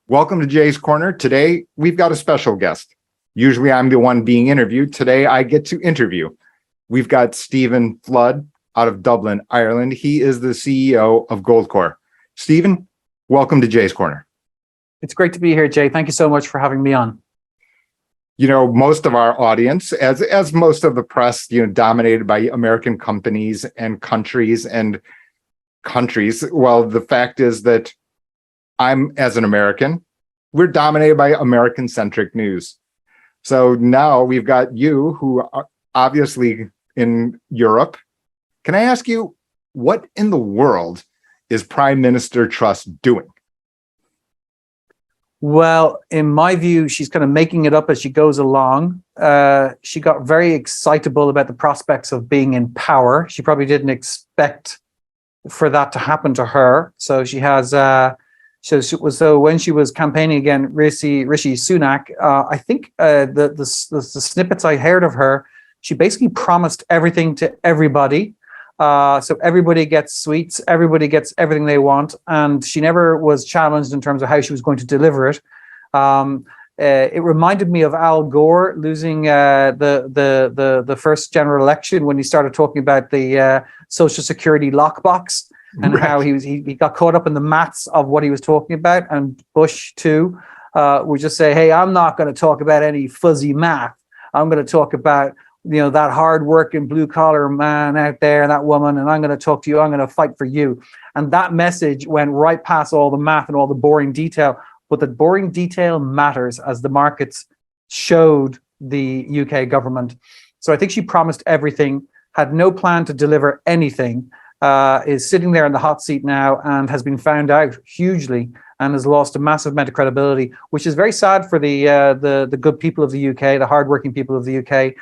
Welcome to Jay's Corner. Today, we've got a special guest. Usually I'm the one being interviewed. Today, I get to interview. We've got Stephen Flood out of Dublin, Ireland. He is the CEO of Goldcore. Stephen, welcome to Jay's Corner. It's great to be here, Jay. Thank you so much for having me on. You know, most of our audience, as most of the press, dominated by American companies and countries. Well, the fact is that as an American, we're dominated by American-centric news. So now we've got you who are obviously in Europe. Can I ask you, what in the world is Prime Minister Truss doing? Well, in my view, she's kind of making it up as she goes along. She got very excitable about the prospects of being in power. She probably didn't expect for that to happen to her. So she has... So when she was campaigning against Rishi Sunak, I think the snippets I heard of her, she basically promised everything to everybody. So everybody gets sweets, everybody gets everything they want, and she never was challenged in terms of how she was going to deliver it. It reminded me of Al Gore losing the first general election when he started talking about the Social Security lockbox. And right. How he got caught up in the maths of what he was talking about. And Bush, too, would just say, hey, I'm not going to talk about any fuzzy math. I'm going to talk about, that hard-working blue-collar man out there and that woman, and I'm going to talk to you. I'm going to fight for you. And that message went right past all the math and all the boring detail. But the boring detail matters, as the markets showed the UK government. So I think she promised everything, had no plan to deliver anything, is sitting there in the hot seat now and has been found out hugely and has lost a massive amount of credibility, which is very sad for the good people of the UK, the hardworking people of the UK,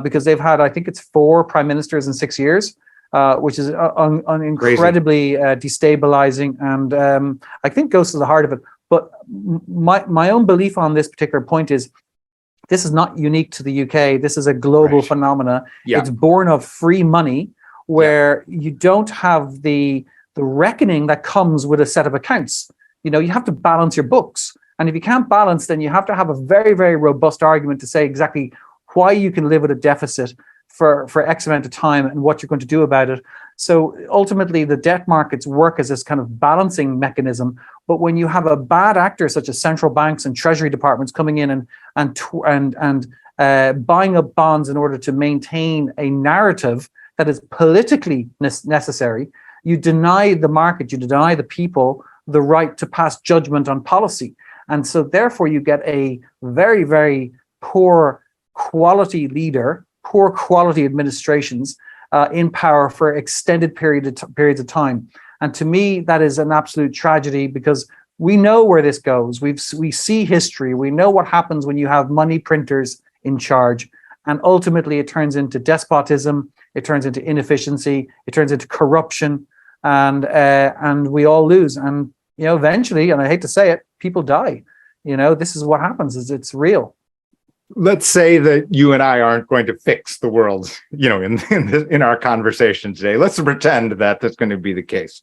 because they've had, I think it's 4 prime ministers in 6 years, which is incredibly destabilizing, and I think goes to the heart of it. But my own belief on this particular point is this is not unique to the UK. This is a global phenomena. Yeah. It's born of free money, where you don't have the reckoning that comes with a set of accounts. You have to balance your books. And if you can't balance, then you have to have a very, very robust argument to say exactly why you can live with a deficit for X amount of time and what you're going to do about it. So ultimately, the debt markets work as this kind of balancing mechanism. But when you have a bad actor, such as central banks and treasury departments coming in and buying up bonds in order to maintain a narrative that is politically necessary, you deny the market, you deny the people the right to pass judgment on policy. And so therefore you get a very, very poor quality leader, poor quality administrations in power for extended periods of time. And to me, that is an absolute tragedy, because we know where this goes. We see history. We know what happens when you have money printers in charge. And ultimately, it turns into despotism. It turns into inefficiency. It turns into corruption, and we all lose. And eventually, and I hate to say it, people die. This is what happens. It's real. Let's say that you and I aren't going to fix the world, in our conversation today. Let's pretend that that's going to be the case.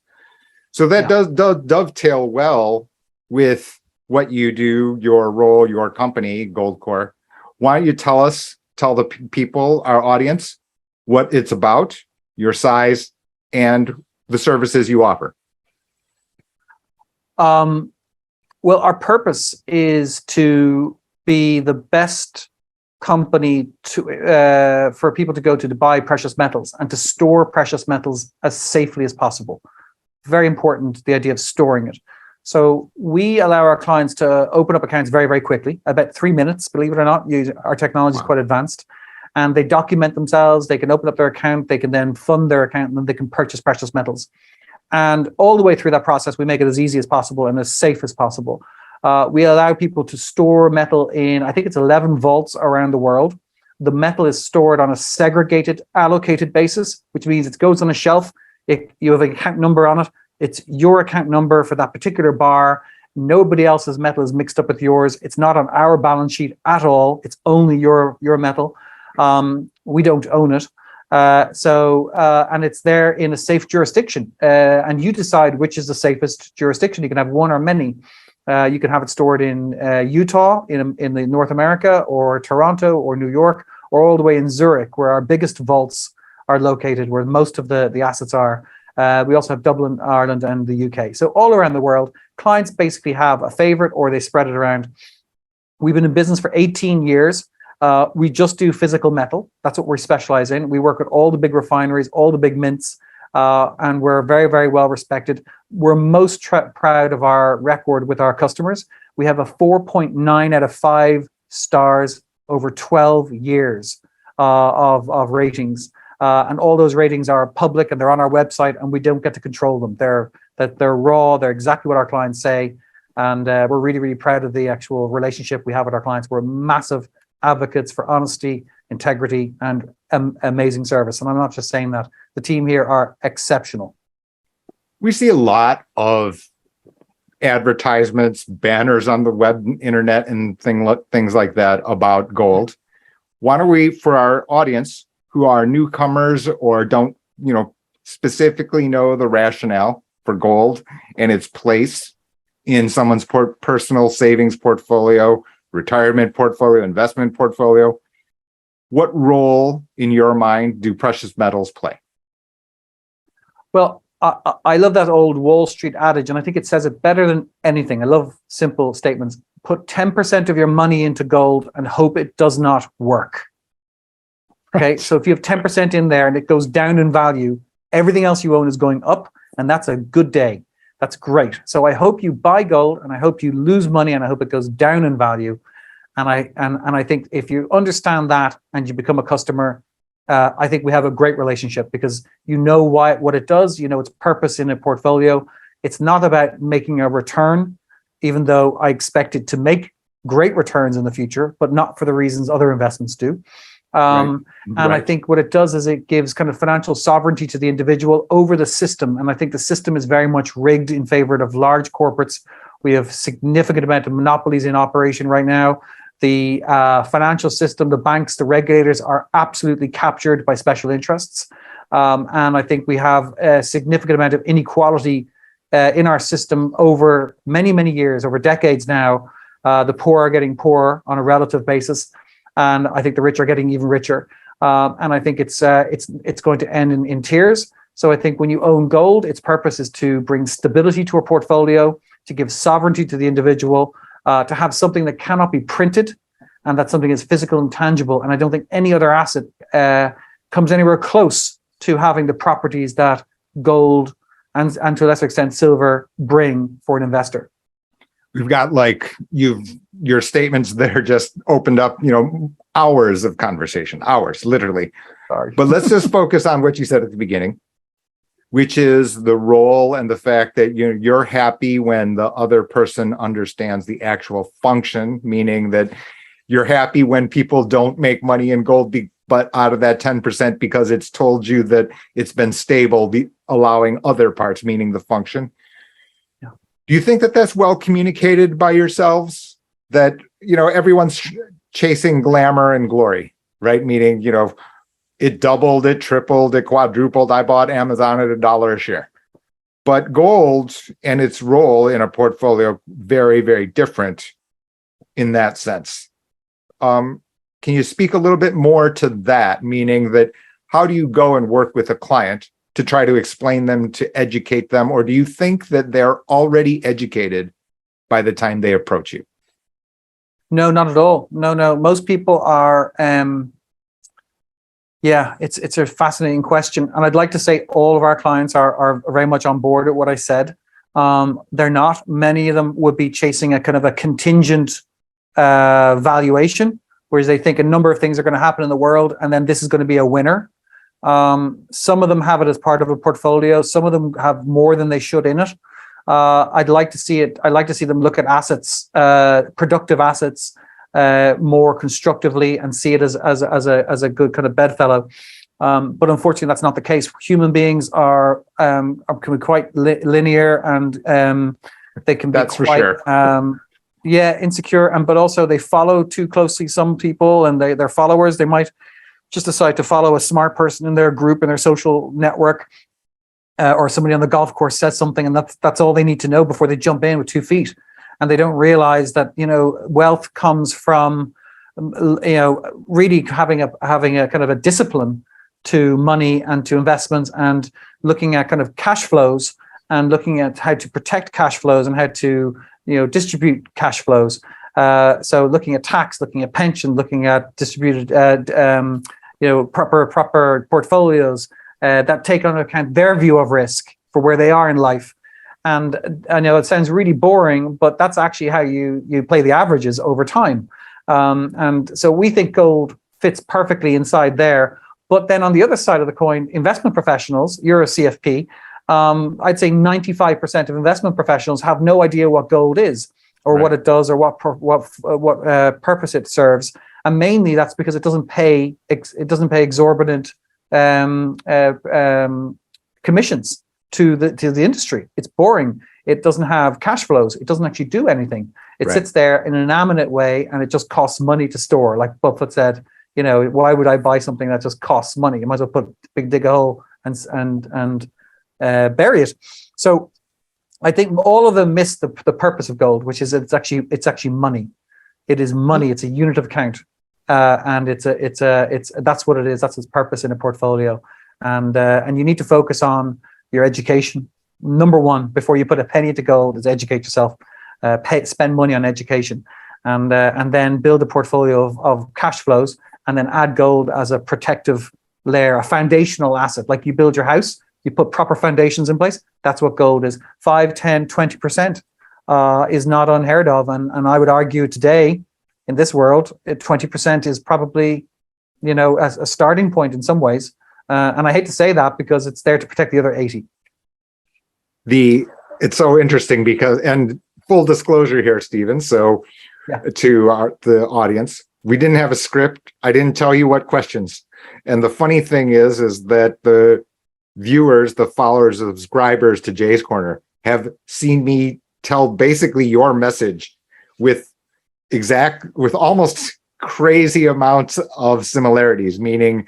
So that does dovetail well with what you do, your role, your company, Goldcore. Why don't you tell the people, our audience, what it's about, your size, and the services you offer? Well, our purpose is to be the best company for people to go to buy precious metals and to store precious metals as safely as possible. Very important, the idea of storing it. So we allow our clients to open up accounts very, very quickly, about 3 minutes, believe it or not. Our technology is quite advanced. And they document themselves, they can open up their account, they can then fund their account, and then they can purchase precious metals. And all the way through that process, we make it as easy as possible and as safe as possible. We allow people to store metal in, I think it's 11 vaults around the world. The metal is stored on a segregated, allocated basis, which means it goes on a shelf. You have an account number on it. It's your account number for that particular bar. Nobody else's metal is mixed up with yours. It's not on our balance sheet at all. It's only your metal. We don't own it. And it's there in a safe jurisdiction. And you decide which is the safest jurisdiction. You can have one or many. You can have it stored in Utah, in the North America, or Toronto, or New York, or all the way in Zurich, where our biggest vaults are located, where most of the assets are. We also have Dublin, Ireland, and the UK. So all around the world, clients basically have a favorite or they spread it around. We've been in business for 18 years. We just do physical metal. That's what we specialize in. We work with all the big refineries, all the big mints, and we're very, very well respected. We're most proud of our record with our customers. We have a 4.9 out of 5 stars over 12 years of ratings. And all those ratings are public and they're on our website, and we don't get to control them. They're raw. They're exactly what our clients say. And we're really, really proud of the actual relationship we have with our clients. We're massive advocates for honesty, integrity, and amazing service. And I'm not just saying that. The team here are exceptional. We see a lot of advertisements, banners on the web, internet, and things like that about gold. Why don't we, for our audience who are newcomers or don't, specifically know the rationale for gold and its place in someone's personal savings portfolio, retirement portfolio, investment portfolio, what role in your mind do precious metals play? Well, I love that old Wall Street adage, and I think it says it better than anything. I love simple statements. Put 10% of your money into gold and hope it does not work. Okay, so if you have 10% in there and it goes down in value, everything else you own is going up, and that's a good day. That's great. So I hope you buy gold, and I hope you lose money, and I hope it goes down in value. And I think if you understand that and you become a customer, I think we have a great relationship, because you know what it does, its purpose in a portfolio. It's not about making a return, even though I expect it to make great returns in the future, but not for the reasons other investments do. Right. I think what it does is it gives kind of financial sovereignty to the individual over the system. And I think the system is very much rigged in favor of large corporates. We have significant amount of monopolies in operation right now. The financial system, the banks, the regulators are absolutely captured by special interests. And I think we have a significant amount of inequality in our system over many, many years, over decades now. The poor are getting poorer on a relative basis, and I think the rich are getting even richer. And I think it's going to end in tears. So I think when you own gold, its purpose is to bring stability to a portfolio, to give sovereignty to the individual, to have something that cannot be printed, and that something is physical and tangible. And I don't think any other asset comes anywhere close to having the properties that gold and to a lesser extent silver bring for an investor. We've got your statements there just opened up, hours of conversation, hours, literally. Sorry. But let's just focus on what you said at the beginning, which is the role and the fact that you're happy when the other person understands the actual function, meaning that you're happy when people don't make money in gold, but out of that 10%, because it's told you that it's been stable, allowing other parts, meaning the function. Yeah. Do you think that that's well communicated by yourselves? That, everyone's chasing glamour and glory, right? Meaning, it doubled, it tripled, it quadrupled. I bought Amazon at $1 a share. But gold and its role in a portfolio, very, very different in that sense. Can you speak a little bit more to that? Meaning that how do you go and work with a client to try to explain them, to educate them? Or do you think that they're already educated by the time they approach you? No, not at all. No. Most people are... Yeah, it's a fascinating question. And I'd like to say all of our clients are very much on board with what I said. They're not. Many of them would be chasing a kind of a contingent valuation, whereas they think a number of things are going to happen in the world, and then this is going to be a winner. Some of them have it as part of a portfolio. Some of them have more than they should in it. I'd like to see it. I'd like to see them look at assets, productive assets, more constructively, and see it as a good kind of bedfellow. But unfortunately, that's not the case. Human beings can be quite linear, and they can be that's quite, for sure. Insecure, but also they follow too closely some people, and they're followers. They might just decide to follow a smart person in their group, in their social network, or somebody on the golf course says something, and that's all they need to know before they jump in with 2 feet. and they don't realize that, wealth comes from, really having a kind of a discipline to money and to investments, and looking at kind of cash flows, and looking at how to protect cash flows and how to, distribute cash flows. So looking at tax, looking at pension, looking at distributed, proper portfolios that take on account their view of risk for where they are in life. And I know it sounds really boring, but that's actually how you play the averages over time. And so we think gold fits perfectly inside there. But then on the other side of the coin, investment professionals, you're a CFP, I'd say 95% of investment professionals have no idea what gold is, or what it does, or what purpose it serves. And mainly that's because it doesn't pay exorbitant commissions to the industry. It's boring. It doesn't have cash flows. It doesn't actually do anything. It sits there in an inanimate way, and it just costs money to store. Like Buffett said, why would I buy something that just costs money? You might as well dig a hole and bury it. So I think all of them miss the purpose of gold, which is it's actually money. It is money. It's a unit of account, and it's that's what it is. That's its purpose in a portfolio, and you need to focus on your education. Number one, before you put a penny into gold, is educate yourself. Spend money on education, and then build a portfolio of cash flows, and then add gold as a protective layer, a foundational asset. Like you build your house, you put proper foundations in place. That's what gold is. 5, 10, 20% is not unheard of. And I would argue today in this world, 20% is probably, a starting point in some ways. And I hate to say that because it's there to protect the other 80. It's so interesting because, and full disclosure here, Stephen. So to the audience, we didn't have a script. I didn't tell you what questions. And the funny thing is that the viewers, the followers, the subscribers to Jay's Corner have seen me tell basically your message with almost crazy amounts of similarities, meaning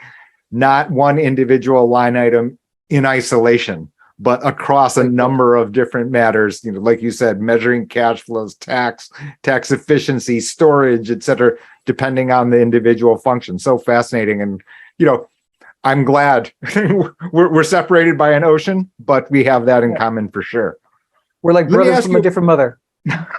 not one individual line item in isolation, but across a number of different matters, like you said, measuring cash flows, tax efficiency, storage, etc., depending on the individual function. So fascinating. And, I'm glad we're separated by an ocean, but we have that in common for sure. We're like brothers from a different mother.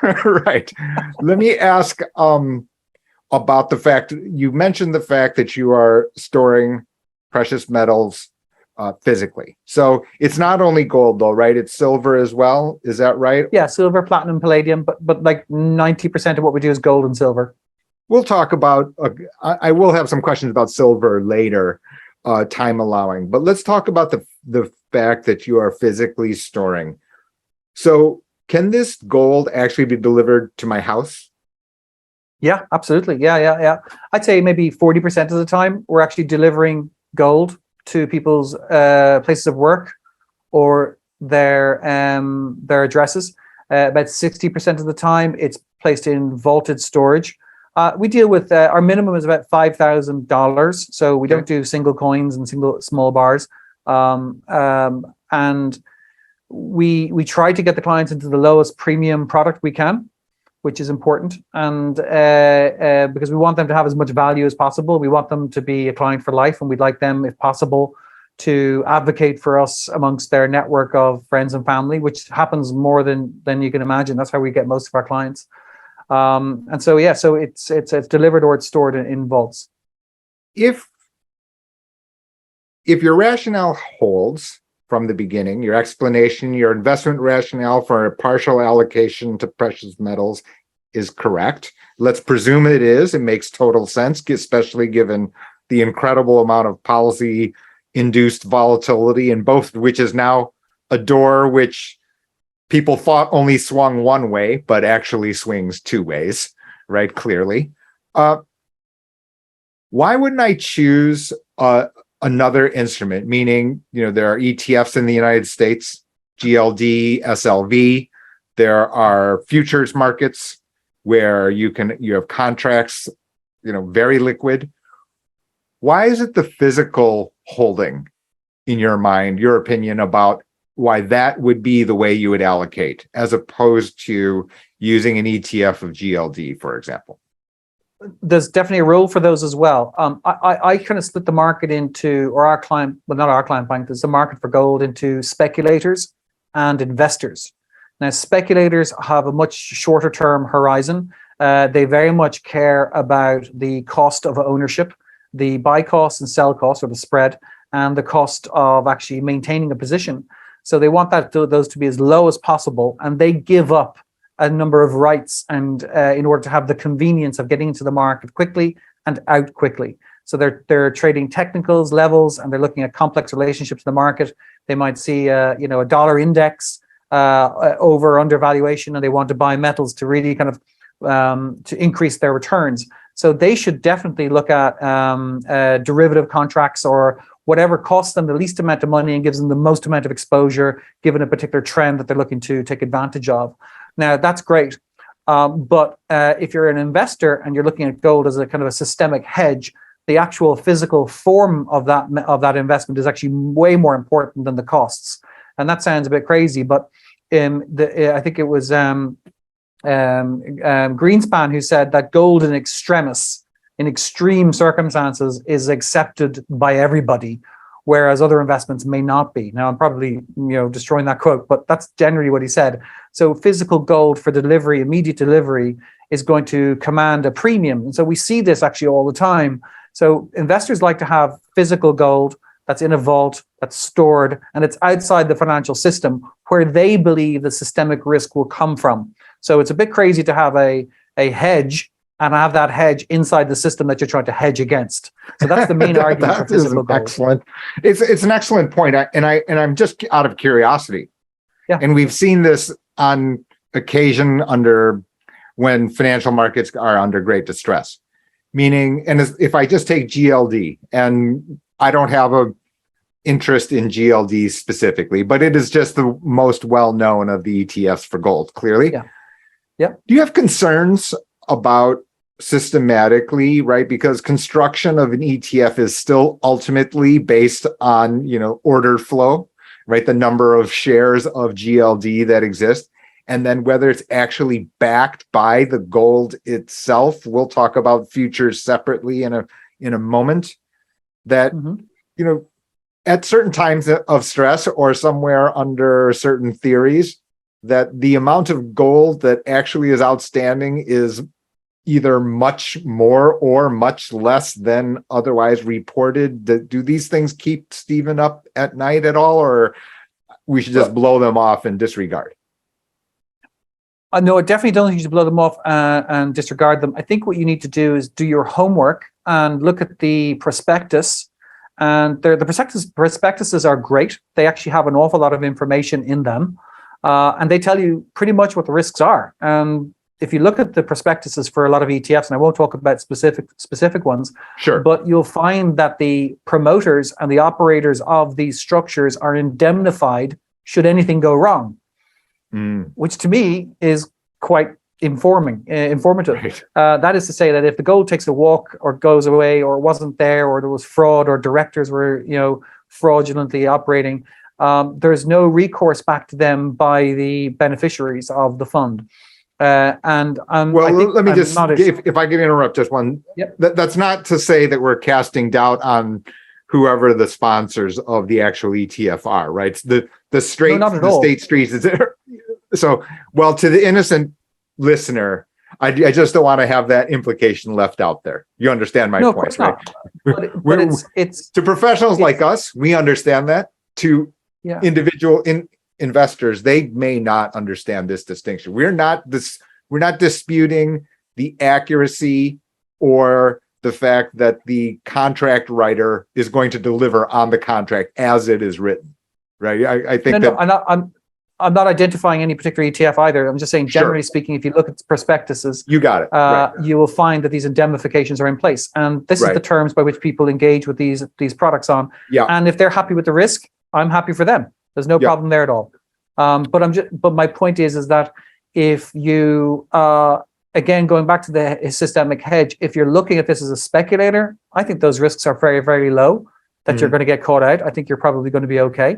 Right. Let me ask about the fact, you mentioned the fact that you are storing precious metals physically. So it's not only gold though, right? It's silver as well. Is that right? Yeah, silver, platinum, palladium, but like 90% of what we do is gold and silver. We'll talk about, I will have some questions about silver later, time allowing, but let's talk about the fact that you are physically storing. So can this gold actually be delivered to my house? Yeah, absolutely. Yeah. I'd say maybe 40% of the time we're actually delivering gold to people's places of work or their addresses. About 60% of the time it's placed in vaulted storage. We deal with our minimum is about $5,000, so we don't do single coins and single small bars, and we try to get the clients into the lowest premium product we can, which is important, and because we want them to have as much value as possible. We want them to be a client for life, and we'd like them, if possible, to advocate for us amongst their network of friends and family, which happens more than you can imagine. That's how we get most of our clients. And so it's delivered or it's stored in vaults. If your rationale holds from the beginning, your explanation, your investment rationale for a partial allocation to precious metals is correct. Let's presume it is. It makes total sense, especially given the incredible amount of policy-induced volatility in both, which is now a door which people thought only swung one way, but actually swings two ways, right? Clearly. Why wouldn't I choose another instrument? Meaning, there are ETFs in the United States, GLD, SLV. There are futures markets where you have contracts, very liquid. Why is it the physical holding, in your mind, your opinion about that would be the way you would allocate, as opposed to using an ETF of GLD, for example. There's definitely a role for those as well. I kind of split the market into, or our client, well, not our client bank, there's the market for gold into speculators and investors. Now, speculators have a much shorter term horizon. They very much care about the cost of ownership, the buy cost and sell cost, or the spread, and the cost of actually maintaining a position. So they want those to be as low as possible, and they give up a number of rights and in order to have the convenience of getting into the market quickly and out quickly. So they're trading technicals, levels, and they're looking at complex relationships in the market. They might see a dollar index over undervaluation, and they want to buy metals to really kind of to increase their returns. So they should definitely look at derivative contracts or whatever costs them the least amount of money and gives them the most amount of exposure given a particular trend that they're looking to take advantage of. Now, that's great. But if you're an investor and you're looking at gold as a kind of a systemic hedge, the actual physical form of that investment is actually way more important than the costs. And that sounds a bit crazy, but I think it was Greenspan who said that gold in extremis, in extreme circumstances, is accepted by everybody, whereas other investments may not be. Now, I'm probably destroying that quote, but that's generally what he said. So physical gold for delivery, immediate delivery, is going to command a premium. And so we see this actually all the time. So investors like to have physical gold that's in a vault, that's stored, and it's outside the financial system where they believe the systemic risk will come from. So it's a bit crazy to have a hedge and have that hedge inside the system that you're trying to hedge against. So that's the main argument for physical gold. Excellent. It's an excellent point. I'm just out of curiosity. Yeah. And we've seen this on occasion when financial markets are under great distress. Meaning, and if I just take GLD, and I don't have a interest in GLD specifically, but it is just the most well-known of the ETFs for gold, clearly. Yeah. Yeah. Do you have concerns about systematically, right? Because construction of an ETF is still ultimately based on, order flow, right? The number of shares of GLD that exist. And then whether it's actually backed by the gold itself. We'll talk about futures separately in a moment. That, at certain times of stress or somewhere under certain theories, that the amount of gold that actually is outstanding is either much more or much less than otherwise reported. Do these things keep Stephen up at night at all, or we should just blow them off and disregard? No, I definitely don't think you should blow them off and disregard them. I think what you need to do is do your homework and look at the prospectus. And the prospectuses are great. They actually have an awful lot of information in them. And they tell you pretty much what the risks are. And if you look at the prospectuses for a lot of ETFs, and I won't talk about specific ones, sure, but you'll find that the promoters and the operators of these structures are indemnified should anything go wrong, which to me is quite informative. Right. That is to say that if the gold takes a walk or goes away or wasn't there or there was fraud or directors were fraudulently operating, there's no recourse back to them by the beneficiaries of the fund. Let me just, if I can interrupt just one. Yep. That's not to say that we're casting doubt on whoever the sponsors of the actual ETF are, right? The state streets is there. So, well, to the innocent listener, I just don't want to have that implication left out there. You understand my point, right? But it's to professionals like us, we understand that. To individual investors, they may not understand this distinction. We're not disputing the accuracy or the fact that the contract writer is going to deliver on the contract as it is written, right? I think I'm not identifying any particular ETF either. I'm just saying, generally speaking, if you look at the prospectuses, you got it. Right. You will find that these indemnifications are in place, and this is the terms by which people engage with these products on. Yeah. And if they're happy with the risk, I'm happy for them. There's no problem there at all. But my point is that if you again, going back to the systemic hedge, if you're looking at this as a speculator, I think those risks are very, very low that you're going to get caught out. I think you're probably going to be okay.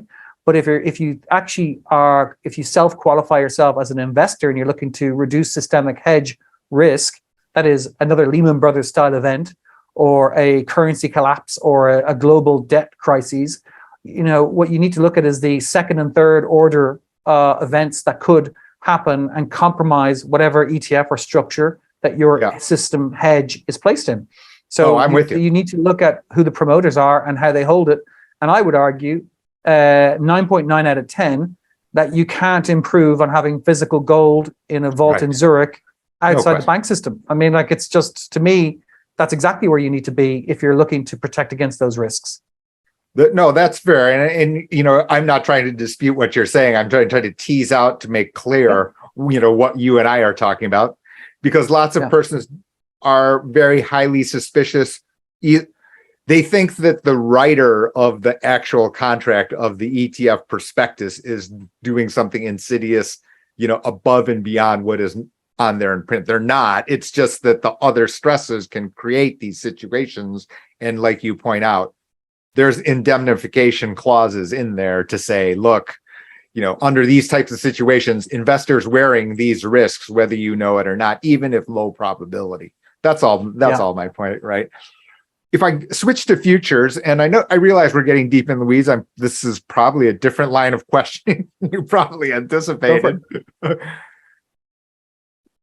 But if you self-qualify yourself as an investor and you're looking to reduce systemic hedge risk, that is another Lehman Brothers style event, or a currency collapse, or a global debt crisis, what you need to look at is the second and third order events that could happen and compromise whatever ETF or structure that your system hedge is placed in. So I'm with you. You need to look at who the promoters are and how they hold it. And I would argue 9.9 out of 10 that you can't improve on having physical gold in a vault in Zurich outside the bank system. I mean, like, it's just, to me, that's exactly where you need to be if you're looking to protect against those risks. No, that's fair. And I'm not trying to dispute what you're saying. I'm trying to tease out to make clear, what you and I are talking about, because lots of persons are very highly suspicious. They think that the writer of the actual contract of the ETF prospectus is doing something insidious, above and beyond what is on there in print. They're not. It's just that the other stresses can create these situations. And like you point out, there's indemnification clauses in there to say, look, under these types of situations, investors wearing these risks, whether you know it or not, even if low probability. That's all my point, right? If I switch to futures, and I realize we're getting deep in the weeds, this is probably a different line of questioning you probably anticipated.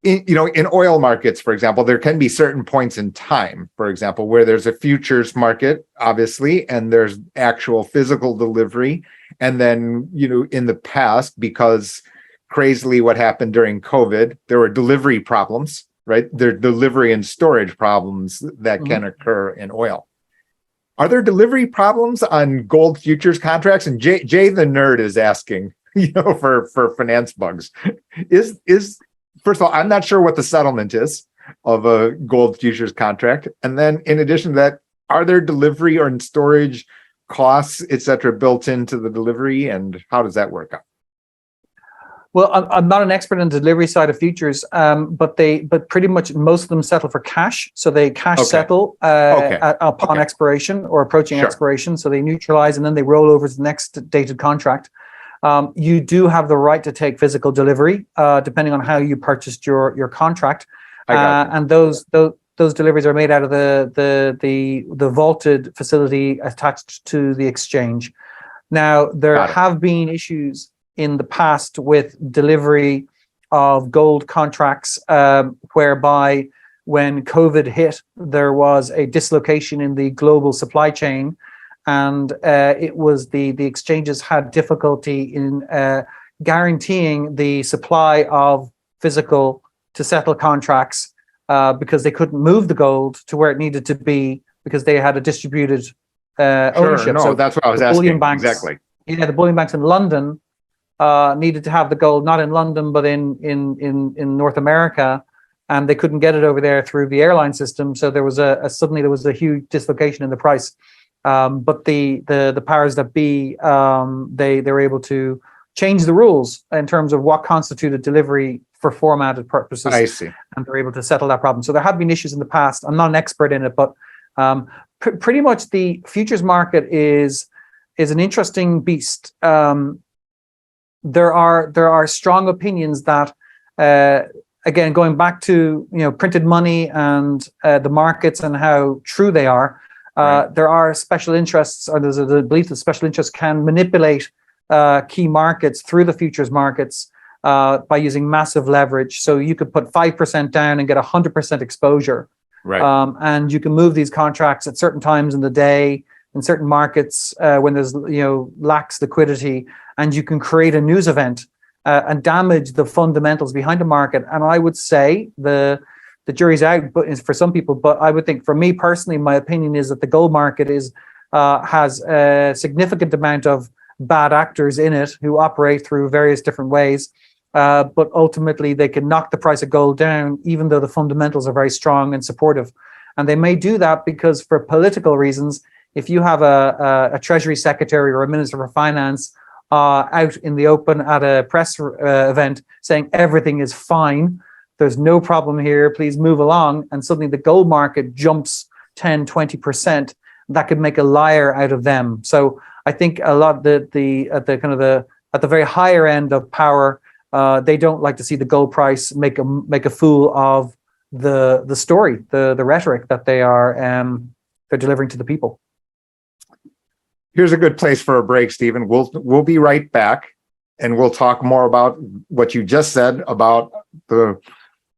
In oil markets, for example, there can be certain points in time, for example, where there's a futures market, obviously, and there's actual physical delivery. And then, in the past, because crazily what happened during COVID, there were delivery problems, right? There are delivery and storage problems that can occur in oil. Are there delivery problems on gold futures contracts? And Jay the nerd is asking, for finance bugs. First of all, I'm not sure what the settlement is of a gold futures contract. And then in addition to that, are there delivery or storage costs, et cetera, built into the delivery? And how does that work out? Well, I'm not an expert on the delivery side of futures, but pretty much most of them settle for cash. So they settle upon expiration or approaching expiration. So they neutralize and then they roll over to the next dated contract. You do have the right to take physical delivery, depending on how you purchased your contract. And those deliveries are made out of the vaulted facility attached to the exchange. Now, there have been issues in the past with delivery of gold contracts, whereby when COVID hit, there was a dislocation in the global supply chain. And it was the exchanges had difficulty in guaranteeing the supply of physical to settle contracts because they couldn't move the gold to where it needed to be because they had a distributed ownership. So that's what I was asking. Exactly. Yeah, the bullion banks in London needed to have the gold, not in London, but in North America, and they couldn't get it over there through the airline system. So there was suddenly a huge dislocation in the price. But the powers that be, they were able to change the rules in terms of what constituted delivery for formatted purposes. I see. And they're able to settle that problem. So there have been issues in the past. I'm not an expert in it, but pretty much the futures market is an interesting beast. There are strong opinions that, again, going back to printed money and the markets and how true they are. There are special interests, or there's a belief that special interests can manipulate key markets through the futures markets by using massive leverage. So you could put 5% down and get 100% exposure. Right. And you can move these contracts at certain times in the day in certain markets when there's lax liquidity, and you can create a news event and damage the fundamentals behind the market. And I would say the jury's out, but for some people. But I would think, for me personally, my opinion is that the gold market has a significant amount of bad actors in it who operate through various different ways. But ultimately, they can knock the price of gold down, even though the fundamentals are very strong and supportive. And they may do that because, for political reasons, if you have a Treasury Secretary or a Minister for Finance out in the open at a press event saying everything is fine, there's no problem here, please move along, and suddenly the gold market jumps 10, 20%, that could make a liar out of them. So I think a lot at the very higher end of power, they don't like to see the gold price make a fool of the story, the rhetoric that they're delivering to the people. Here's a good place for a break, Stephen. We'll be right back, and we'll talk more about what you just said about the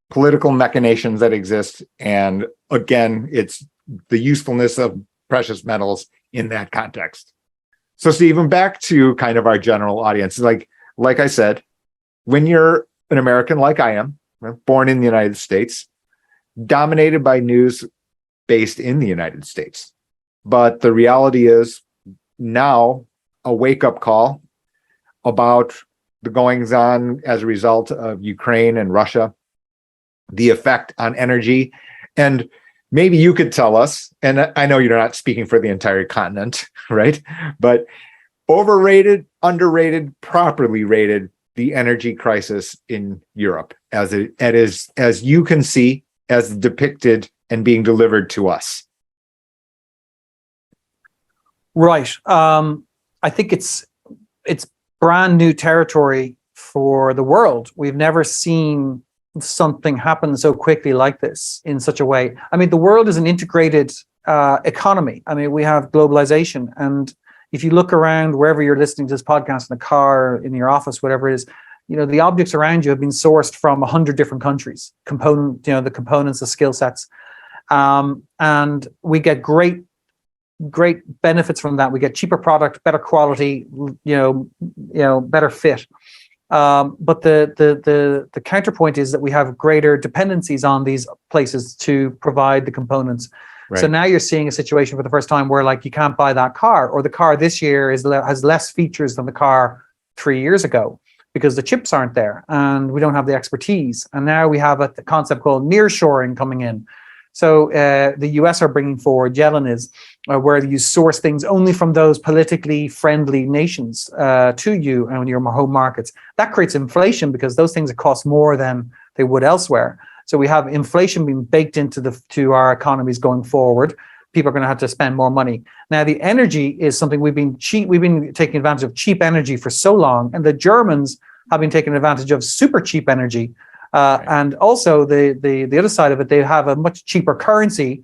political machinations that exist, and again, it's the usefulness of precious metals in that context. So, Stephen, back to kind of our general audience. Like I said, when you're an American like I am, born in the United States, dominated by news based in the United States. But the reality is now a wake-up call about the goings-on as a result of Ukraine and Russia, the effect on energy. And maybe you could tell us, and I know you're not speaking for the entire continent, right? But overrated, underrated, properly rated the energy crisis in Europe as you can see, as depicted and being delivered to us. Right. I think it's brand new territory for the world. We've never seen something happen so quickly like this in such a way. I mean, the world is an integrated economy. I mean, we have globalization, and if you look around wherever you're listening to this podcast, in a car, in your office, whatever it is, the objects around you have been sourced from 100 different countries. The components, the skill sets, and we get great benefits from that. We get cheaper product, better quality, better fit. But the counterpoint is that we have greater dependencies on these places to provide the components. Right. So now you're seeing a situation for the first time where, like, you can't buy that car, or the car this year has less features than the car 3 years ago because the chips aren't there and we don't have the expertise. And now we have a concept called nearshoring coming in. So the US are bringing forward, Yellen is, where you source things only from those politically friendly nations to you and your home markets. That creates inflation because those things cost more than they would elsewhere. So we have inflation being baked into our economies going forward. People are going to have to spend more money. Now, the energy is something we've been taking advantage of cheap energy for so long, and the Germans have been taking advantage of super cheap energy. And also the other side of it, they have a much cheaper currency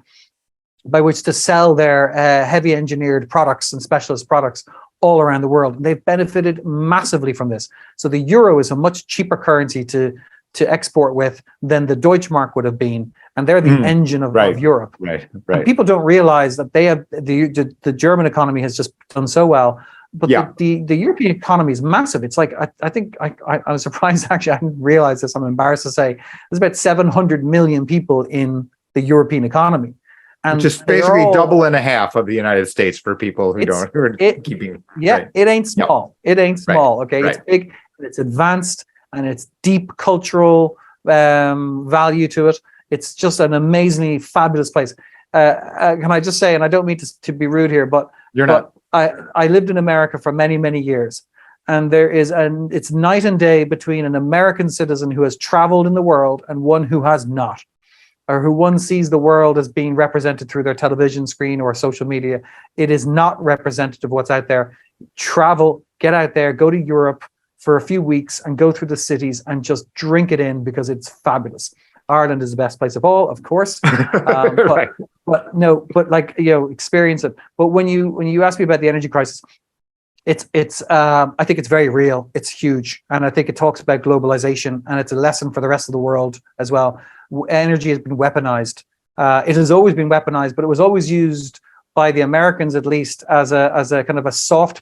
by which to sell their heavy engineered products and specialist products all around the world. And they've benefited massively from this. So the euro is a much cheaper currency to export with than the Deutschmark would have been. And they're the engine of Europe. Right. And people don't realize that they have the German economy has just done so well. But the European economy is massive. It's like, I think I was surprised, actually. I didn't realize this. I'm embarrassed to say there's about 700 million people in the European economy. And just basically double and a half of the United States for people who are keeping. Yeah, right. It ain't small. Yep. It ain't small. Right. Okay. Right. It's big, it's advanced, and it's deep cultural value to it. It's just an amazingly fabulous place. Can I just say, and I don't mean to be rude here, but you're not. I lived in America for many, many years, and it's night and day between an American citizen who has traveled in the world and one who has not, or who one sees the world as being represented through their television screen or social media. It is not representative of what's out there. Travel, get out there, go to Europe for a few weeks and go through the cities and just drink it in, because it's fabulous. Ireland is the best place of all, of course. Right. But experience it. But when you ask me about the energy crisis, it's I think it's very real. It's huge, and I think it talks about globalization, and it's a lesson for the rest of the world as well. Energy has been weaponized. It has always been weaponized, but it was always used by the Americans, at least, as a kind of a soft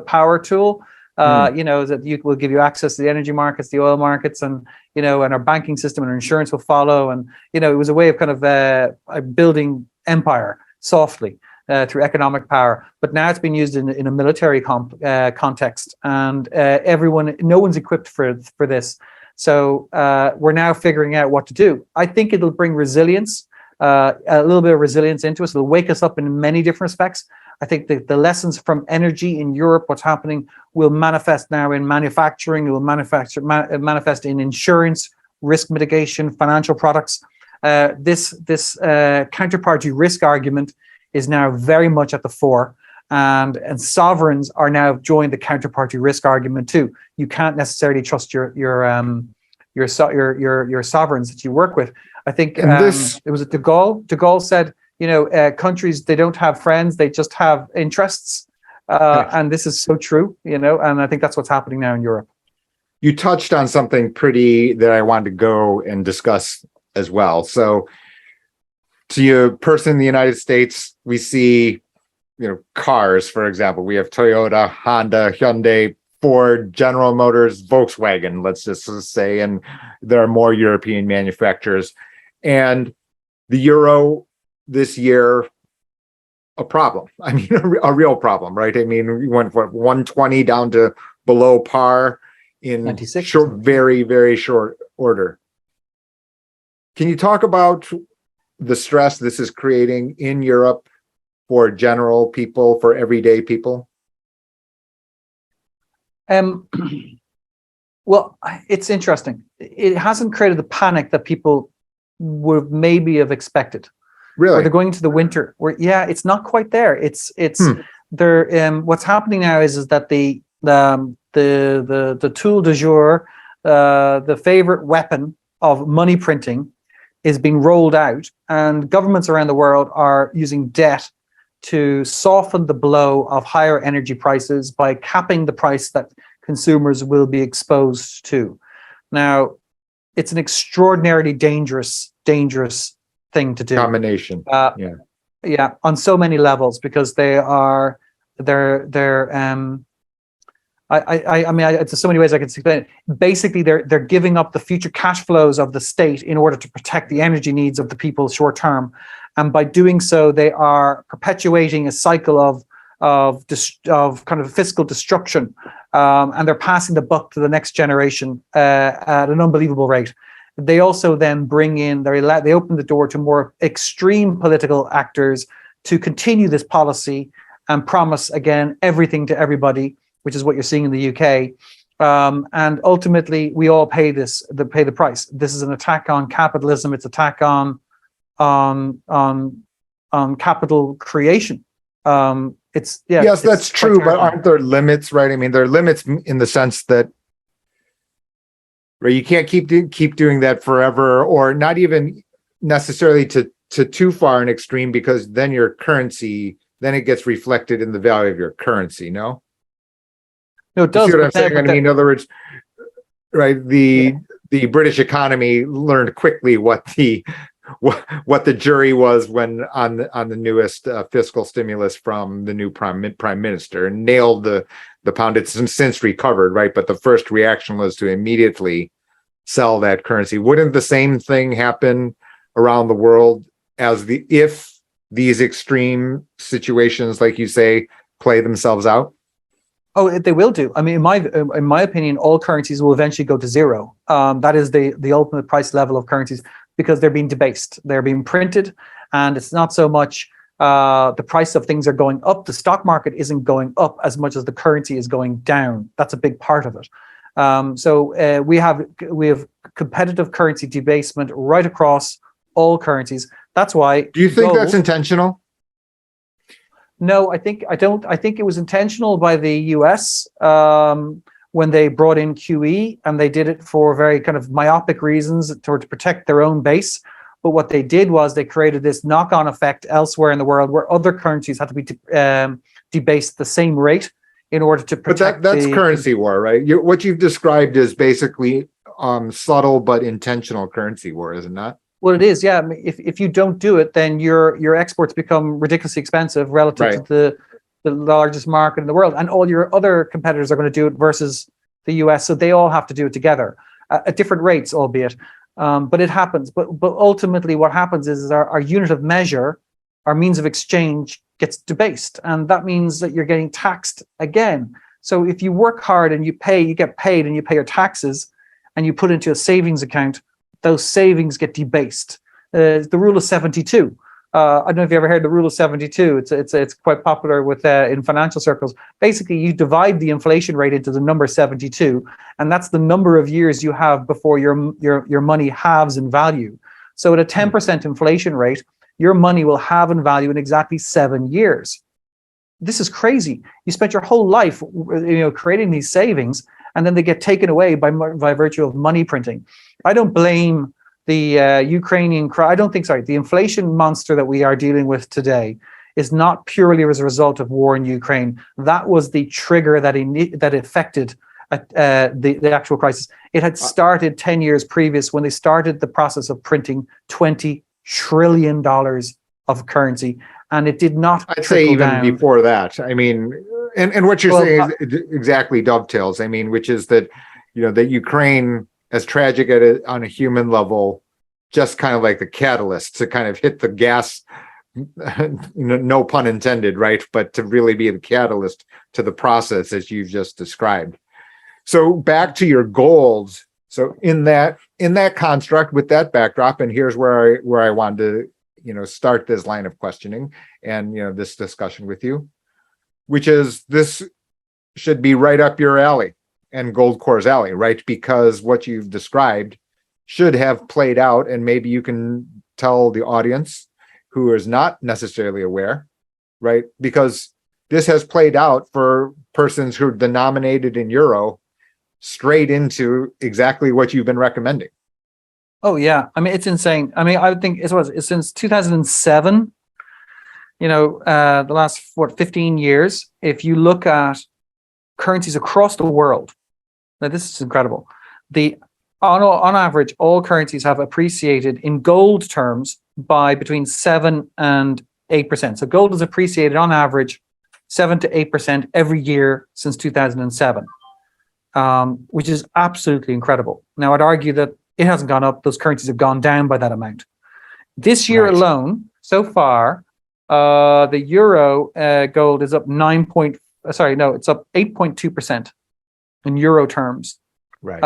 power tool. That will give you access to the energy markets, the oil markets, and and our banking system and our insurance will follow. And it was a way of kind of building empire softly through economic power. But now it's been used in a military context, and no one's equipped for this. So we're now figuring out what to do. I think it'll bring resilience, a little bit of resilience into us. It'll wake us up in many different respects. I think the lessons from energy in Europe, what's happening, will manifest now in manufacturing. It will manifest in insurance, risk mitigation, financial products. This counterparty risk argument is now very much at the fore. and sovereigns are now joined the counterparty risk argument too. You can't necessarily trust your sovereigns that you work with. I think it was De Gaulle. De Gaulle said, countries, they don't have friends, they just have interests. And this is so true, and I think that's what's happening now in Europe. You touched on something that I wanted to go and discuss as well. So to your person in the United States, we see, cars, for example, we have Toyota, Honda, Hyundai, Ford, General Motors, Volkswagen, let's just say, and there are more European manufacturers. And the euro this year, a problem. I mean, a real problem, right? I mean, we went from 120 down to below par in very, very short order. Can you talk about the stress this is creating in Europe for general people, for everyday people? Well, it's interesting. It hasn't created the panic that people would maybe have expected. Really? Or they're going into the winter. It's not quite there. It's there. What's happening now is that the tool du jour, the favorite weapon of money printing, is being rolled out, and governments around the world are using debt to soften the blow of higher energy prices by capping the price that consumers will be exposed to. Now, it's an extraordinarily dangerous thing to do. Combination. Yeah, on so many levels, because there's so many ways I can explain it. Basically, they're giving up the future cash flows of the state in order to protect the energy needs of the people short term, and by doing so, they are perpetuating a cycle of kind of fiscal destruction, and they're passing the buck to the next generation at an unbelievable rate. They also then they open the door to more extreme political actors to continue this policy and promise again everything to everybody, which is what you're seeing in the UK. And ultimately, we all pay the price. This is an attack on capitalism. It's an attack on capital creation. Yes, that's true, but aren't there limits, right? I mean, there are limits in the sense that, right, you can't keep doing that forever, or not even necessarily to too far an extreme, because then your currency, then it gets reflected in the value of your currency. No, it does. You see what I'm saying? I mean, in other words, right? The British economy learned quickly what the jury was when on the newest fiscal stimulus from the new prime minister, and nailed the pound. It's since recovered, right? But the first reaction was to immediately sell that currency. Wouldn't the same thing happen around the world if these extreme situations, like you say, play themselves out? Oh, they will do. I mean, in my opinion, all currencies will eventually go to zero. That is the ultimate price level of currencies, because they're being debased. They're being printed, and it's not so much the price of things are going up. The stock market isn't going up as much as the currency is going down. That's a big part of it. So we have competitive currency debasement right across all currencies. That's why. Do you think that's intentional? No, I think it was intentional by the US when they brought in QE, and they did it for very kind of myopic reasons to protect their own base. But what they did was they created this knock-on effect elsewhere in the world, where other currencies had to be debased at the same rate in order to protect. But that's currency war, right? What you've described is basically subtle but intentional currency war, is it not? Well, it is, yeah. I mean, if you don't do it, then your exports become ridiculously expensive relative to the largest market in the world, and all your other competitors are going to do it versus the US. So they all have to do it together at different rates, albeit. But it happens. But ultimately, what happens is our unit of measure, our means of exchange, gets debased, and that means that you're getting taxed again. So if you work hard and you get paid, and you pay your taxes, and you put into a savings account, those savings get debased. The rule of 72. I don't know if you ever heard the rule of 72. It's quite popular with in financial circles. Basically, you divide the inflation rate into the number 72, and that's the number of years you have before your money halves in value. So at a 10% inflation rate, your money will halve in value in exactly 7 years. this is crazy. You spent your whole life, creating these savings, and then they get taken away by virtue of money printing. I don't blame the the inflation monster that we are dealing with today is not purely as a result of war in Ukraine. That was the trigger that affected the actual crisis. It had started 10 years previous when they started the process of printing $20 trillion of currency, and it did not. I'd say even down. Before that. I mean, and what you're saying is exactly dovetails. I mean, which is that, that Ukraine, as tragic on a human level, just kind of like the catalyst to kind of hit the gas, no pun intended, right? But to really be the catalyst to the process as you've just described. So back to your goals. So in that construct with that backdrop, and here's where I wanted to, start this line of questioning and, this discussion with you, which is this should be right up your alley and Goldcore's alley, right? Because what you've described should have played out, and maybe you can tell the audience who is not necessarily aware, right? Because this has played out for persons who are denominated in euro straight into exactly what you've been recommending. Oh yeah, I mean, it's insane. I mean, I think it's since 2007. The last 15 years. If you look at currencies across the world, now this is incredible. On average, all currencies have appreciated in gold terms by between 7 and 8%. So gold has appreciated on average 7 to 8% every year since 2007, which is absolutely incredible. Now, I'd argue that it hasn't gone up; those currencies have gone down by that amount. This year alone, so far, the euro gold is up it's up 8.2% in euro terms. Right.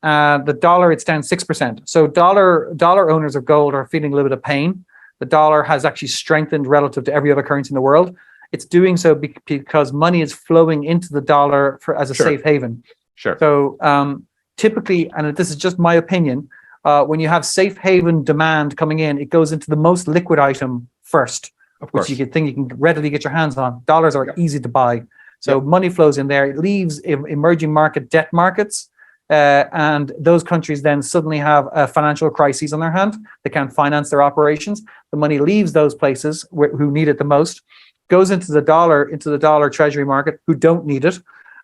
The dollar, it's down 6%. So dollar owners of gold are feeling a little bit of pain. The dollar has actually strengthened relative to every other currency in the world. It's doing so because money is flowing into the dollar as a safe haven. Sure. So typically, and this is just my opinion, when you have safe haven demand coming in, it goes into the most liquid item first, which you can readily get your hands on. Dollars are easy to buy. So money flows in there. It leaves emerging market debt markets. And those countries then suddenly have a financial crisis on their hand. They can't finance their operations. The money leaves those places who need it the most, goes into the dollar treasury market, who don't need it.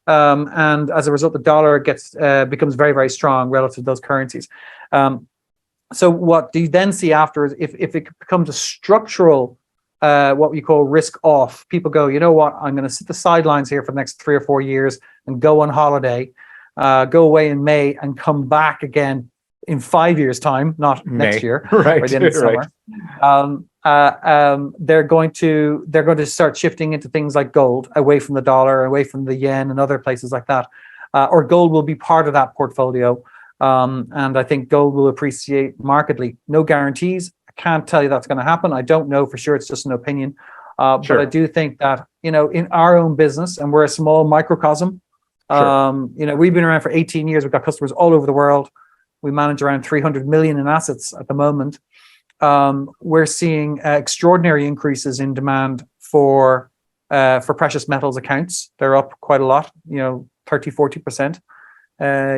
And as a result, the dollar becomes very, very strong relative to those currencies. So what do you then see after is if it becomes a structural, what we call risk off, people go, you know what, I'm going to sit the sidelines here for the next 3 or 4 years and go on holiday, go away in May and come back again in 5 years' time, not next year, right? Or the end of summer. They're going to start shifting into things like gold, away from the dollar, away from the yen, and other places like that. Or gold will be part of that portfolio, and I think gold will appreciate markedly. No guarantees. I can't tell you that's going to happen. I don't know for sure. It's just an opinion. But I do think that in our own business, and we're a small microcosm. We've been around for 18 years. We've got customers all over the world. We manage around 300 million in assets at the moment. We're seeing extraordinary increases in demand for precious metals accounts. They're up quite a lot, 30-40%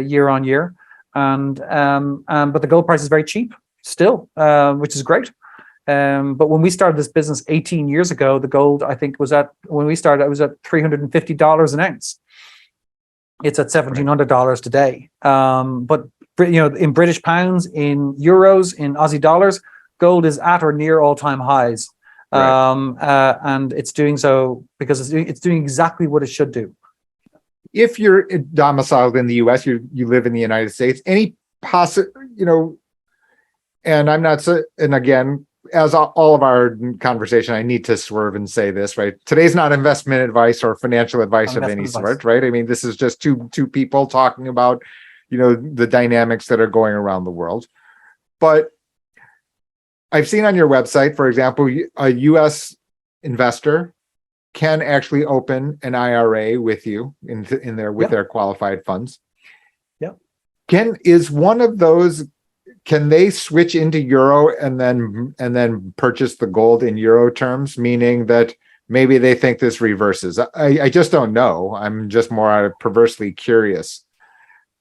year on year. But the gold price is very cheap still, which is great. But when we started this business 18 years ago, the gold, I think, when we started, it was at $350 an ounce. It's at $1,700 today. But in British pounds, in euros, in Aussie dollars, gold is at or near all-time highs. And it's doing so because it's doing exactly what it should do. If you're domiciled in the U.S., you live in the United States, any and I'm not, and again, as all of our conversation, I need to swerve and say this, right? Today's not investment advice or financial advice of any sort, right? I mean, this is just two people talking about, the dynamics that are going around the world. But I've seen on your website, for example, a U.S. investor can actually open an IRA with you in there with their qualified funds. Yeah. Is one of those? Can they switch into euro and then purchase the gold in euro terms, meaning that maybe they think this reverses. I just don't know. I'm just more perversely curious.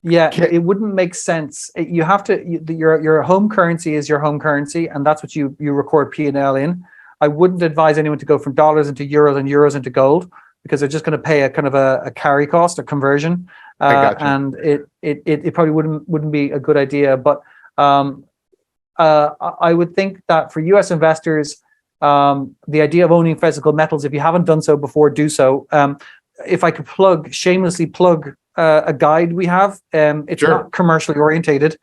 Yeah, it wouldn't make sense. You have to, your home currency is your home currency, and that's what you record P&L in. I wouldn't advise anyone to go from dollars into euros and euros into gold, because they're just going to pay a kind of a carry cost, a conversion, and it probably wouldn't be a good idea. But I would think that for US investors, the idea of owning physical metals, if you haven't done so before, do so. If I could shamelessly plug a guide we have, it's not commercially orientated,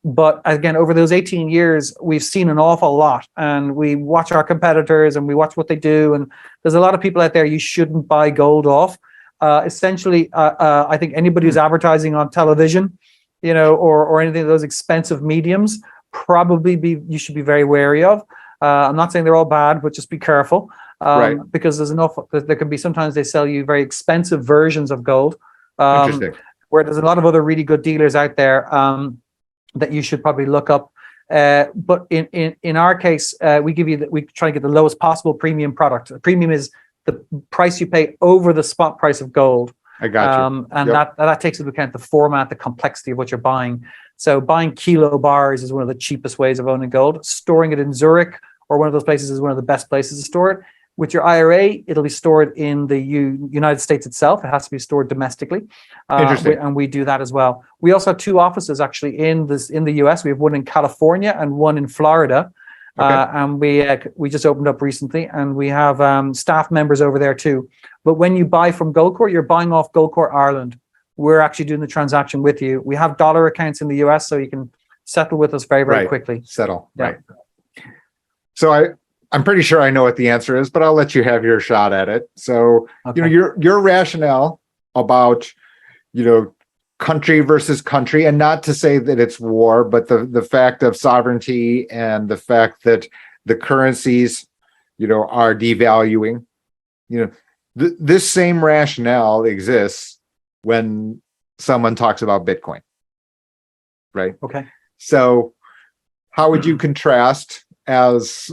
but again, over those 18 years, we've seen an awful lot, and we watch our competitors and we watch what they do. And there's a lot of people out there you shouldn't buy gold off. Essentially, I think anybody who's advertising on television, or anything of those expensive mediums, you should be very wary of. I'm not saying they're all bad, but just be careful, because there can be, sometimes they sell you very expensive versions of gold. Interesting. Where there's a lot of other really good dealers out there that you should probably look up. But in our case, we try to get the lowest possible premium product. A premium is the price you pay over the spot price of gold. I got you. And that takes into account the format, the complexity of what you're buying. So buying kilo bars is one of the cheapest ways of owning gold. Storing it in Zurich or one of those places is one of the best places to store it. With your IRA, it'll be stored in the United States itself. It has to be stored domestically. Interesting. And we do that as well. We also have 2 offices actually in the US. We have one in California and one in Florida. Okay. And we just opened up recently, and we have staff members over there too. But when you buy from Goldcore, you're buying off Goldcore Ireland. We're actually doing the transaction with you. We have dollar accounts in the US, so you can settle with us very, very quickly. Settle. Yeah. Right. So I'm pretty sure I know what the answer is, but I'll let you have your shot at it. So, okay. Your rationale about, country versus country, and not to say that it's war, but the fact of sovereignty and the fact that the currencies, are devaluing, this same rationale exists when someone talks about Bitcoin, right? Okay. So how would you contrast as,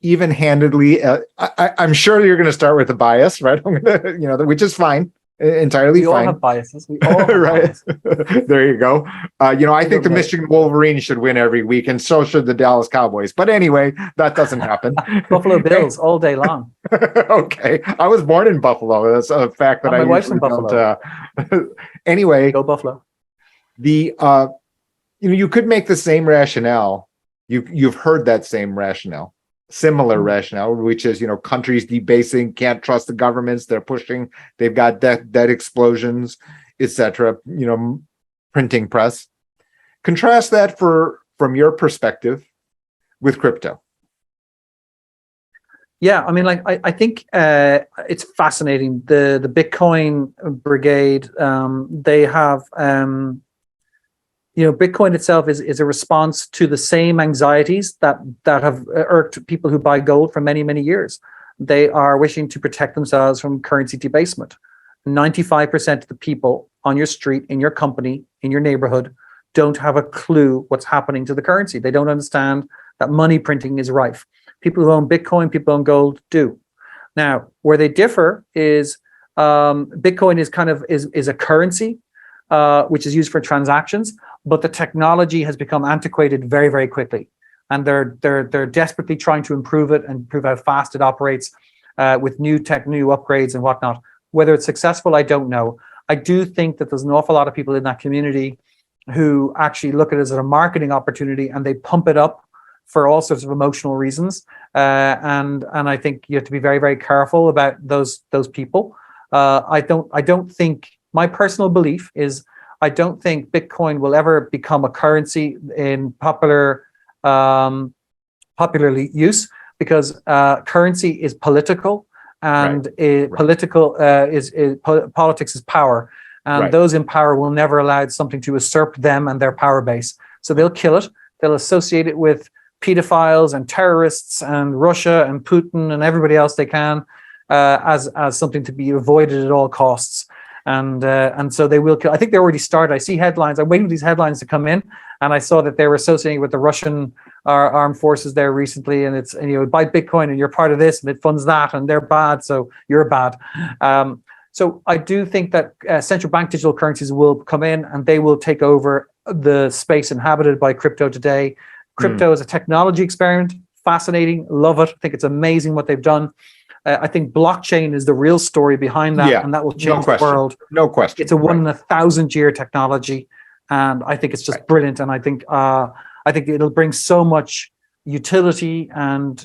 even-handedly, I'm sure you're going to start with a bias, right? Which is fine. Entirely fine. We all have biases. We all have right. There you go. I think the Michigan Wolverines should win every week, and so should the Dallas Cowboys. But anyway, that doesn't happen. Buffalo Bills all day long. Okay. I was born in Buffalo. That's a fact that my wife's from Buffalo. Anyway. Go Buffalo. You could make the same rationale. You've heard that same rationale. Similar rationale, which is, countries debasing, can't trust the governments, they're pushing, they've got debt explosions, etc. Printing press. Contrast that from your perspective with crypto. Yeah, I mean, I think it's fascinating. The Bitcoin brigade, they have Bitcoin itself is a response to the same anxieties that have irked people who buy gold for many, many years. They are wishing to protect themselves from currency debasement. 95% of the people on your street, in your company, in your neighborhood, don't have a clue what's happening to the currency. They don't understand that money printing is rife. People who own Bitcoin, people who own gold do. Now, where they differ is Bitcoin is a currency which is used for transactions, but the technology has become antiquated very, very quickly, and they're desperately trying to improve it and improve how fast it operates with new upgrades and whatnot. Whether it's successful, I don't know. I do think that there's an awful lot of people in that community who actually look at it as a marketing opportunity, and they pump it up for all sorts of emotional reasons. And I think you have to be very, very careful about those people. I don't think, my personal belief is, I don't think Bitcoin will ever become a currency in popularly use, because currency is political, and politics is power, and those in power will never allow something to usurp them and their power base. So they'll kill it. They'll associate it with pedophiles and terrorists and Russia and Putin and everybody else they can as something to be avoided at all costs. And so they will kill. I think they already started. I see headlines. I'm waiting for these headlines to come in, and I saw that they were associating with the Russian our armed forces there recently, and it's, and you buy Bitcoin and you're part of this and it funds that and they're bad, so you're bad. So I do think that central bank digital currencies will come in and they will take over the space inhabited by crypto today. Crypto is a technology experiment, fascinating, love it. I think it's amazing what they've done. I think blockchain is the real story behind that, and that will change the world. No question. It's a 1 in 1,000-year technology, and I think it's just brilliant. And I think it'll bring so much utility and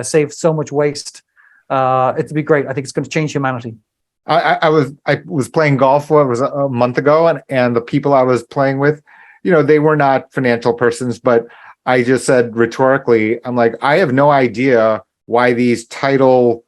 save so much waste. It'd be great. I think it's going to change humanity. I was playing golf a month ago, and the people I was playing with, they were not financial persons, but I just said rhetorically, I'm like, I have no idea why these title,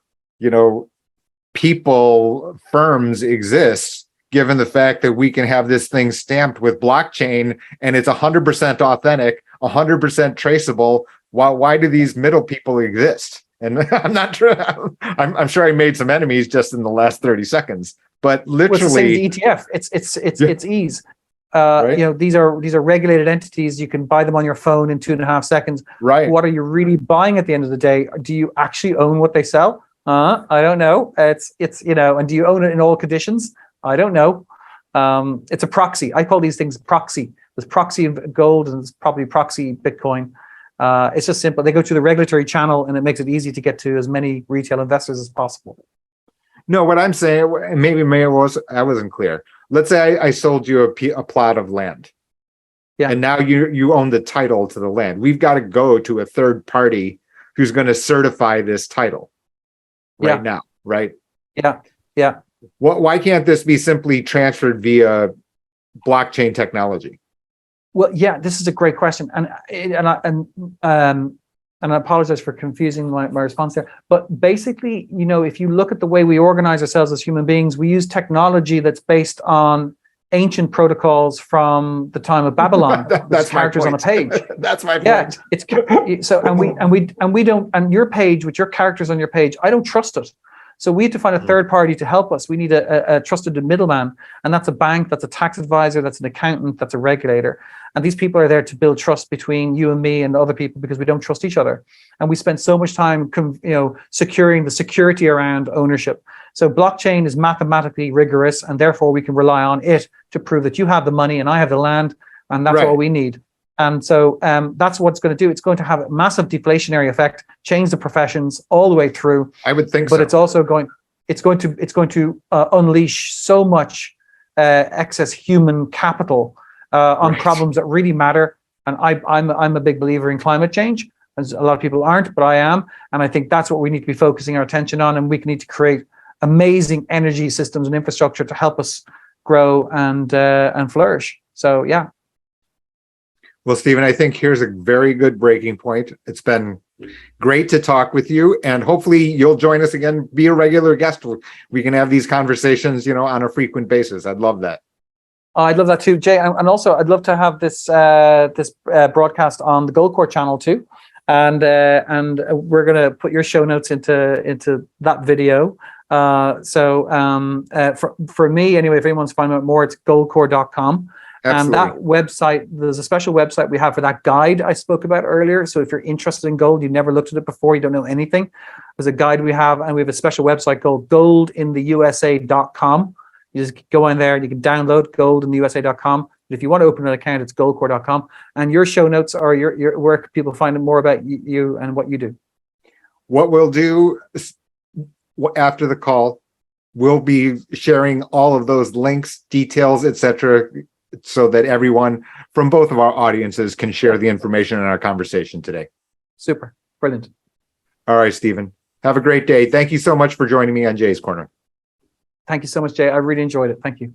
people, firms exist, given the fact that we can have this thing stamped with blockchain and it's 100% authentic, 100% traceable. Why do these middle people exist? And I'm not sure. I'm sure I made some enemies just in the last 30 seconds. But literally, it's the same as ETF. It's ease. Right? These are regulated entities. You can buy them on your phone in 2.5 seconds. Right. What are you really buying at the end of the day? Do you actually own what they sell? I don't know. It's and do you own it in all conditions? I don't know. It's a proxy. I call these things proxy. There's proxy of gold and there's probably proxy Bitcoin. It's just simple. They go through the regulatory channel and it makes it easy to get to as many retail investors as possible. No, what I'm saying, maybe I wasn't clear. Let's say I sold you a plot of land. Yeah. And now you own the title to the land. We've got to go to a third party who's going to certify this title right now, right? Yeah. Yeah. Why can't this be simply transferred via blockchain technology? Well, yeah, this is a great question, and I apologize for confusing my response there. But basically, if you look at the way we organize ourselves as human beings, we use technology that's based on ancient protocols from the time of Babylon. That's characters on a page. That's my point. Yeah, it's so, and we don't, and your page with your characters on your page, I don't trust it. So we have to find a third party to help us. We need a trusted middleman, and that's a bank, that's a tax advisor, that's an accountant, that's a regulator. And these people are there to build trust between you and me and other people because we don't trust each other. And we spend so much time, securing the security around ownership. So blockchain is mathematically rigorous, and therefore we can rely on it to prove that you have the money and I have the land, and that's all we need. And so that's what it's going to do. It's going to have a massive deflationary effect, change the professions all the way through. I would think but it's also going to unleash so much excess human capital on problems that really matter. And I'm a big believer in climate change, as a lot of people aren't, but I am. And I think that's what we need to be focusing our attention on. And we need to create amazing energy systems and infrastructure to help us grow and flourish. So yeah. Well, Stephen, I think here's a very good breaking point. It's been great to talk with you, and hopefully you'll join us again, be a regular guest. We can have these conversations, on a frequent basis. I'd love that. I'd love that too, Jay. And also I'd love to have this broadcast on the Goldcore channel too. And we're going to put your show notes into that video. For me, anyway, if anyone's finding out more, it's goldcore.com. Absolutely. And that website, there's a special website we have for that guide I spoke about earlier. So if you're interested in gold, you've never looked at it before, you don't know anything, there's a guide we have, and we have a special website called goldintheusa.com. You just go in there and you can download goldintheusa.com. If you want to open an account, it's goldcore.com. And your show notes are your where can people find more about you and what you do. What we'll do after the call, we'll be sharing all of those links, details, etc., so that everyone from both of our audiences can share the information in our conversation today. Super. Brilliant. All right, Stephen. Have a great day. Thank you so much for joining me on Jay's Corner. Thank you so much, Jay. I really enjoyed it. Thank you.